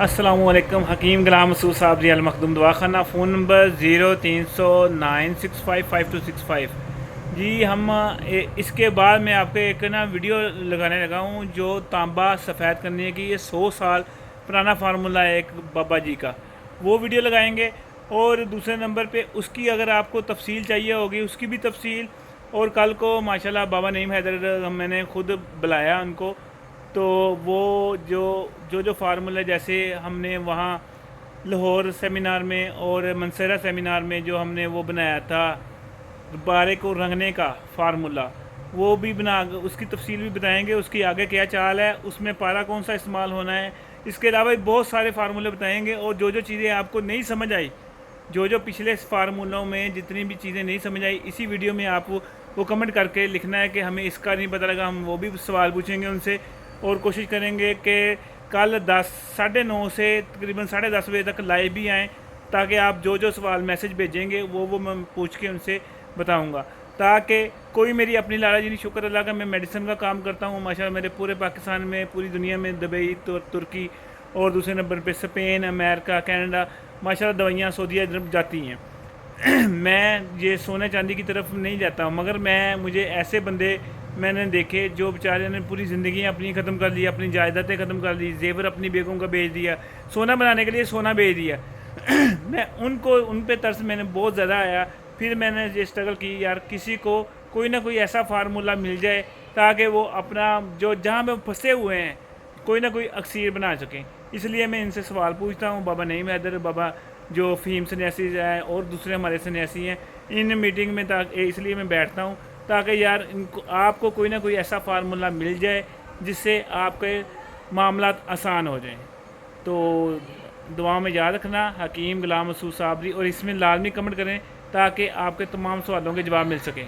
السلام علیکم. حکیم غلام مسعود صابری المخدوم دواخانہ. Phone number 0309655265. جی ہم اس کے بعد میں آپ کو ایک ویڈیو لگانے لگا ہوں جو تانبا سفید کرنے کی یہ 100 سال پرانا فارمولہ ہے ایک بابا جی کا. وہ ویڈیو لگائیں گے. اور دوسرے نمبر پہ اس کی اگر آپ کو تفصیل چاہیے ہوگی اس کی بھی تفصیل. اور کل کو ماشاءاللہ بابا نعیم حیدر میں نے خود بلایا ان کو. تو وہ جو فارمولہ جیسے ہم نے وہاں لاہور سیمینار میں اور منصیرہ سیمینار میں جو ہم نے وہ بنایا تھا غبارے کو رنگنے کا فارمولہ، وہ بھی اس کی تفصیل بھی بتائیں گے. اس کی آگے کیا چال ہے، اس میں پارا کون سا استعمال ہونا ہے. اس کے علاوہ بہت سارے فارمولے بتائیں گے. اور جو چیزیں آپ کو نہیں سمجھ آئی، جو پچھلے فارمولوں میں جتنی بھی چیزیں نہیں سمجھ آئی، اسی ویڈیو میں آپ وہ کمنٹ کر کے لکھنا ہے کہ ہمیں اس کا نہیں پتہ لگا. ہم وہ بھی سوال پوچھیں گے ان سے اور کوشش کریں گے کہ کل 9:30 سے تقریباً 10:30 بجے تک لائیو بھی آئیں، تاکہ آپ جو سوال میسج بھیجیں گے وہ میں پوچھ کے ان سے بتاؤں گا. تاکہ کوئی میری اپنی لالچ نہیں. شکر اللہ کا میں میڈیسن کا کام کرتا ہوں ماشاءاللہ. میرے پورے پاکستان میں، پوری دنیا میں، دبئی، ترکی اور دوسرے نمبر پہ اسپین، امریکہ، کینیڈا ماشاءاللہ دوائیاں سعودیہ ادھر جاتی ہیں. میں یہ سونے چاندی کی طرف نہیں جاتا ہوں، مگر مجھے ایسے بندے میں نے دیکھے جو بیچارے نے پوری زندگیاں اپنی ختم کر لی، اپنی جائیدادیں ختم کر لی، زیور اپنی بیگوں کا بیچ دیا، سونا بنانے کے لیے سونا بیچ دیا. میں ان پہ ترس میں نے بہت زیادہ آیا. پھر میں نے یہ اسٹرگل کی یار کسی کو کوئی نہ کوئی ایسا فارمولہ مل جائے تاکہ وہ اپنا جہاں پہ پھنسے ہوئے ہیں کوئی نہ کوئی اکسیر بنا سکیں. اس لیے میں ان سے سوال پوچھتا ہوں. بابا نعیم حیدر، بابا جو فہیم سنیاسی ہیں اور دوسرے ہمارے سنیاسی ہیں، ان میٹنگ میں اس لیے میں بیٹھتا ہوں تاکہ یار آپ کو کوئی نہ کوئی ایسا فارمولہ مل جائے جس سے آپ کے معاملات آسان ہو جائیں. تو دعاؤں میں یاد رکھنا حکیم غلام مسعود صابری، اور اس میں لازمی کمنٹ کریں تاکہ آپ کے تمام سوالوں کے جواب مل سکیں.